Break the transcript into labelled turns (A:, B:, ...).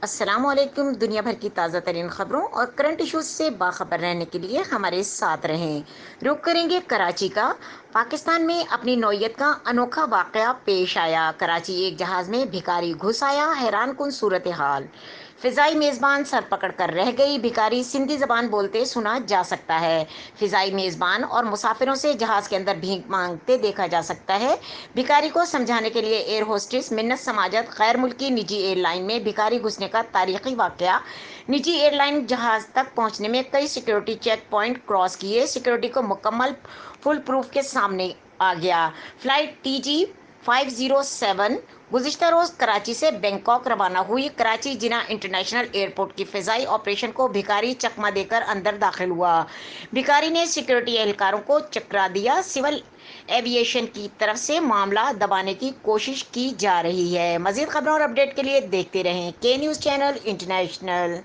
A: السلام علیکم۔ دنیا بھر کی تازہ ترین خبروں اور کرنٹ ایشوز سے باخبر رہنے کے لیے ہمارے ساتھ رہیں۔ رخ کریں گے کراچی کا۔ پاکستان میں اپنی نوعیت کا انوکھا واقعہ پیش آیا۔ کراچی ایک جہاز میں بھکاری گھس آیا، حیران کن صورتحال۔ فضائی میزبان سر پکڑ کر رہ گئی، بھکاری سندھی زبان بولتے سنا جا سکتا ہے۔ فضائی میزبان اور مسافروں سے جہاز کے اندر بھیک مانگتے دیکھا جا سکتا ہے۔ بھکاری کو سمجھانے کے لیے ایئر ہوسٹس منت سماجت غیر ملکی نجی ایئر لائن میں بھکاری گھسنے کا تاریخی واقعہ۔ نجی ایئر لائن جہاز تک پہنچنے میں کئی سیکیورٹی چیک پوائنٹ کراس کیے، سیکیورٹی کو مکمل فل پروف کے سامنے آ گیا۔ فلائٹ TG 507 گزشتہ روز کراچی سے بینکاک روانہ ہوئی۔ کراچی جناح انٹرنیشنل ایئرپورٹ کی فضائی آپریشن کو بھکاری چکمہ دے کر اندر داخل ہوا۔ بھکاری نے سیکیورٹی اہلکاروں کو چکرا دیا۔ سول ایوی ایشن کی طرف سے معاملہ دبانے کی کوشش کی جا رہی ہے۔ مزید خبروں اور اپڈیٹ کے لیے دیکھتے رہیں کے نیوز چینل انٹرنیشنل۔